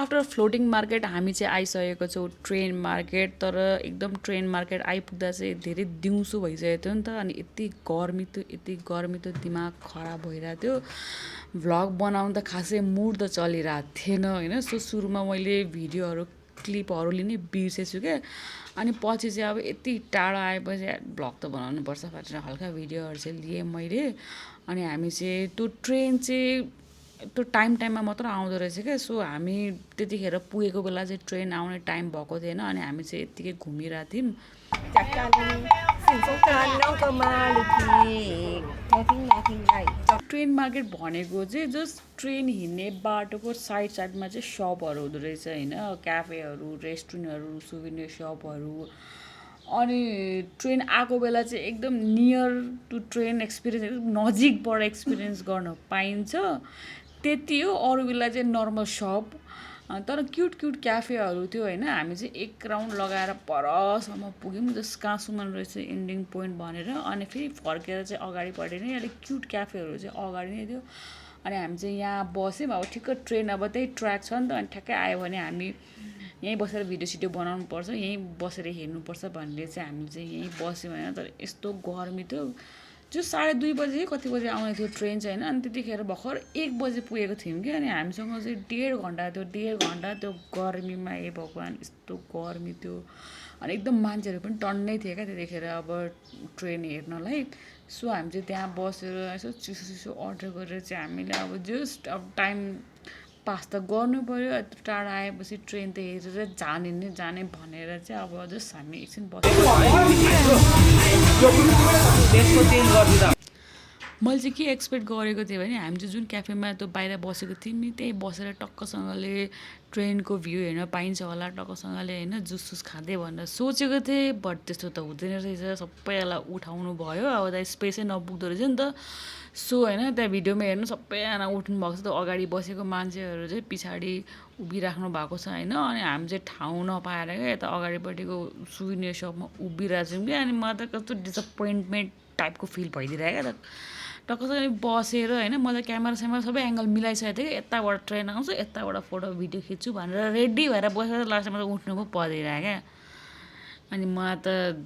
After floating market हामी चाहिँ आइसकेको छौँ ट्रेन मार्केट। तर एकदम ट्रेन मार्केट आइपुग्दा चाहिँ धेरै दिउँसो भइसकेको थियो नि त। अनि यति गर्मी थियो दिमाग खराब भइरहेको थियो। भ्लग बनाउनु त खासै मुड त चलिरहेको थिएन होइन। सो सुरुमा मैले भिडियोहरू क्लिपहरू लिने बिर्सेछु क्या। अनि पछि चाहिँ अब यति टाढो आएपछि भ्लग त बनाउनुपर्छ भनेर हल्का भिडियोहरू चाहिँ लिएँ मैले। अनि हामी चाहिँ त्यो ट्रेन चाहिँ त्यो टाइममा मात्र आउँदो रहेछ क्या। सो हामी त्यतिखेर पुगेको बेला चाहिँ ट्रेन आउने टाइम भएको थिएन। अनि हामी चाहिँ यत्तिकै घुमिरहेको थियौँ। จากกันสินสงกรานต์น้องก็มาเลยทีแท้ทิ้งได้ ट्रेन मार्केट भनेको चाहिँ जस्ट ट्रेन हिँड्ने बाटोको साइडमा चाहिँ सपहरू हुँदो रहेछ होइन। क्याफेहरू, रेस्टुरेन्टहरू, सुभिनियर सपहरू। अनि ट्रेन आएको बेला चाहिँ एकदम नियर टु ट्रेन एक्सपिरियन्स, एकदम नजिकबाट एक्सपिरियन्स गर्न पाइन्छ त्यति हो। अरू बेला चाहिँ नर्मल सप तर क्युट क्याफेहरू थियो होइन। हामी चाहिँ एक राउन्ड लगाएर परसम्म पुग्यौँ जस कहाँसम्म रहेछ इन्डिङ पोइन्ट भनेर। अनि फेरि फर्केर चाहिँ अगाडिपट्टि नै अलिक क्युट क्याफेहरू चाहिँ अगाडि नै थियो। अनि हामी चाहिँ यहाँ बस्यौँ। अब ठिक्क ट्रेन अब त्यही ट्र्याक छ नि त। अनि ठ्याक्कै आयो भने हामी यहीँ बसेर भिडियो सिडियो बनाउनुपर्छ, यहीँ बसेर हेर्नुपर्छ भन्ने चाहिँ हामी चाहिँ यहीँ बस्यौँ होइन। तर यस्तो गर्मी थियो। जो 2:30 बजे कति बजी आउने थियो ट्रेन चाहिँ होइन। अनि त्यतिखेर भर्खर 1 बजे पुगेको थियौँ कि। अनि हामीसँग चाहिँ 1.5 घन्टा थियो। 1.5 घन्टा त्यो गर्मीमा ए भगवान् यस्तो गर्मी थियो। अनि एकदम मान्छेहरू पनि टन्नै थियो क्या त्यतिखेर अब ट्रेन हेर्नलाई। सो हामी चाहिँ त्यहाँ बसेर यसो चिसो अर्डर गरेर चाहिँ हामीले अब जस्ट अब टाइम पास त गर्नु पऱ्यो। यत्रो टाढो आएपछि ट्रेन त हेरेर जाने भनेर चाहिँ अब जस्ट हामी एकछिन मैले चाहिँ के एक्सपेक्ट गरेको थिएँ भने हामी चाहिँ जुन क्याफेमा त्यो बाहिर बसेको थियौँ नि त्यहीँ बसेर टक्कसँगले ट्रेनको भ्यू हेर्न पाइन्छ होला टक्कसँगले होइन, जुस खाँदै भनेर सोचेको थिएँ। बट त्यस्तो त हुँदैन रहेछ। सबैलाई उठाउनु भयो। अब त स्पेसै नपुग्दो रहेछ नि त। सो होइन त्यहाँ भिडियोमा हेर्नु सबैजना उठ्नु भएको छ। त्यो अगाडि बसेको मान्छेहरू चाहिँ पछाडि उभिराख्नु भएको छ होइन। अनि हामी चाहिँ ठाउँ नपाएर क्या यता अगाडिपट्टिको सुभिनियर सपमा उभिरहेको छौँ क्या। अनि मलाई त कस्तो डिसपोइन्टमेन्ट टाइपको फिल भइदिरहेको क्या त। टक्कसँगले बसेर होइन मैले क्यामेरा सबै एङ्गल मिलाइसकेको थिएँ कि यताबाट ट्रेन आउँछ यताबाट फोटो भिडियो खिच्छु भनेर रेडी भएर बसेर लास्टमा त उठ्नु पो पर्दैन क्या। अनि मलाई त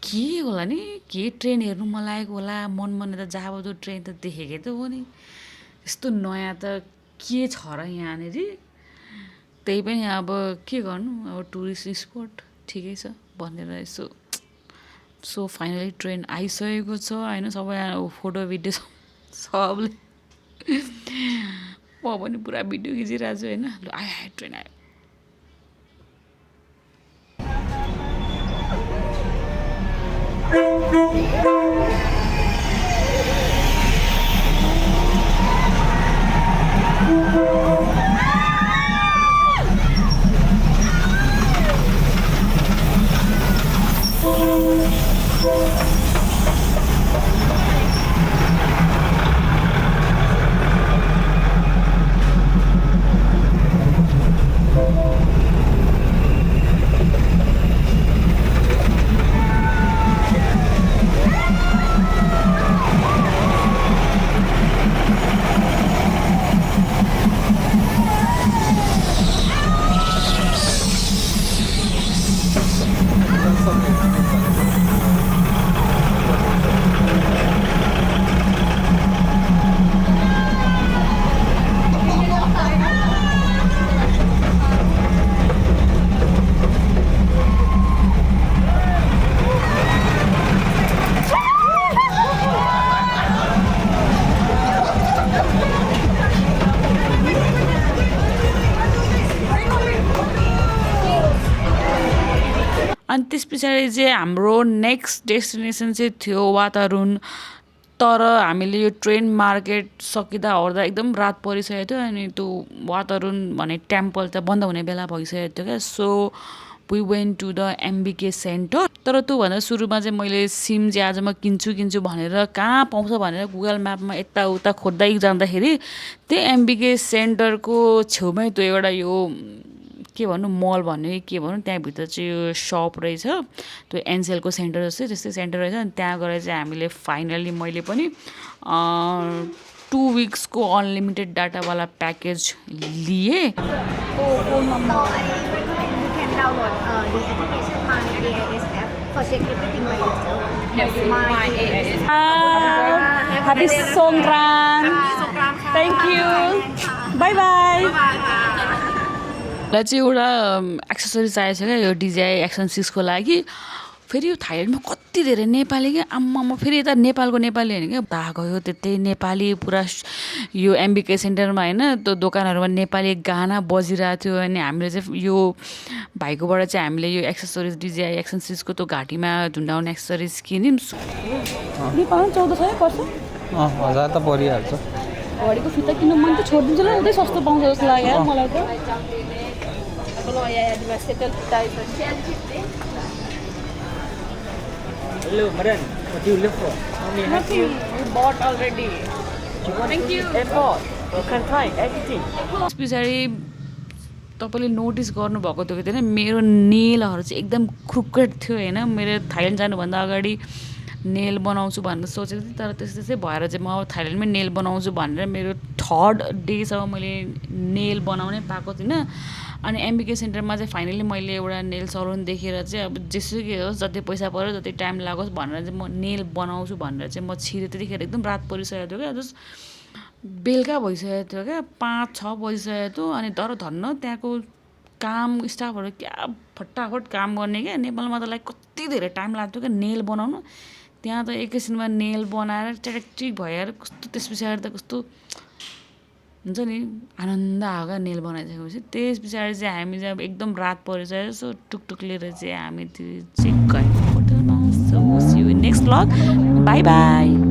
के होला नि के ट्रेन हेर्नु मन लागेको होला। मनमनै त जाबो ट्रेन त देखेकै त हो नि। यस्तो नयाँ त के छ र यहाँनिर। त्यही पनि अब के गर्नु अब टुरिस्ट स्पट ठिकै छ भनेर यसो। सो फाइनली ट्रेन आइसकेको छ होइन। सबैजना फोटो भिडियो सबले म पनि पुरा भिडियो खिचिरहेको छु होइन। ल आयो ट्रेन आयो। अनि त्यस पछाडि चाहिँ हाम्रो नेक्स्ट डेस्टिनेसन चाहिँ थियो वातावरण। तर हामीले यो ट्रेन मार्केट सकिँदा ओर्दा एकदम रात परिसकेको थियो। अनि त्यो वातावरण भने टेम्पल त बन्द हुने बेला भइसकेको थियो क्या। So we went to the MBK centre. तर त्योभन्दा सुरुमा चाहिँ मैले सिम चाहिँ आज म किन्छु भनेर कहाँ पाउँछ भनेर गुगल म्यापमा यताउता खोज्दै जाँदाखेरि त्यही एमबिके सेन्टरको छेउमै त्यो एउटा यो के भन्नु मल भन्ने के भन्नु त्यहाँभित्र चाहिँ यो सप रहेछ। त्यो एनसेलको सेन्टर जस्तै त्यस्तै सेन्टर रहेछ। अनि त्यहाँ गएर चाहिँ हामीले फाइनल्ली मैले पनि 2 विक्सको अनलिमिटेड डाटावाला प्याकेज लिएँ So you can download the application My AIS app for check everything by yourself. My AIS. Happy Songkran. Thank you. Bye bye. मलाई चाहिँ एउटा एक्सेसरिज चाहिएको छ क्या यो DJI Action 6 को लागि फेरि यो थाइल्यान्डमा कति धेरै नेपाली क्या आम्मामा फेरि यता नेपालको नेपाली होइन क्या दा गयो त्यतै नेपाली पुरा यो एमबिके सेन्टरमा होइन त्यो दोकानहरूमा नेपाली गाना बजिरहेको थियो अनि हामीले चाहिँ यो भाइकोबाट चाहिँ हामीले यो एक्सेसरिज DJI Action 6 को त्यो घाँटीमा झुन्डाउने एक्सेसरिज किन्यौँ नेपालमा 1400 पर्छ 1000 त परिहाल्छ घडीको फिता किन्नु मन त छोडिदिन्छ ल उतै सस्तो पाउँछ जस्तो लाग्यो यार मलाई त Hello, Maran. What do you look for? Nothing. We bought already. Thank you. Airport. You can try everything. त्यस पछाडि तपाईँले नोटिस गर्नुभएको थियो कि होइन मेरो नेलहरू चाहिँ एकदम क्रुकेट थियो होइन मेरो थाइल्यान्ड जानुभन्दा अगाडि नेल बनाउँछु भनेर सोचेको थिएँ तर त्यस्तै भएर चाहिँ म अब थाइल्यान्डमै नेल बनाउँछु भनेर मेरो 3rd डेसम्म मैले नेल बनाउनै पाएको थिइनँ अनि एमबिके सेन्टरमा चाहिँ फाइनली मैले एउटा नेल सलुन देखेर चाहिँ अब जेसुकै होस् जति पैसा पऱ्यो जति टाइम लागोस् भनेर चाहिँ म नेल बनाउँछु भनेर चाहिँ म छिरेँ त्यतिखेर एकदम रात परिसकेको थियो क्या जस्ट बेलुका भइसकेको थियो क्या 5-6 बजिसकेको थियो अनि तर धन्न त्यहाँको काम स्टाफहरू क्या फटाफट काम गर्ने क्या नेपालमा तलाई कति धेरै टाइम लाग्थ्यो क्या नेल बनाउनु त्यहाँ त एकैछिनमा नेल बनाएर ट्याटिक भएर कस्तो त्यस पछाडि त कस्तो हुन्छ नि आनन्द आयो क्या नेल बनाइसकेपछि त्यस पछाडि चाहिँ हामी चाहिँ अब एकदम रात परिसक्यो सो टुकटुक लिएर चाहिँ हामी त्यो चाहिँ गयौँ होटलमा so see you next vlog bye by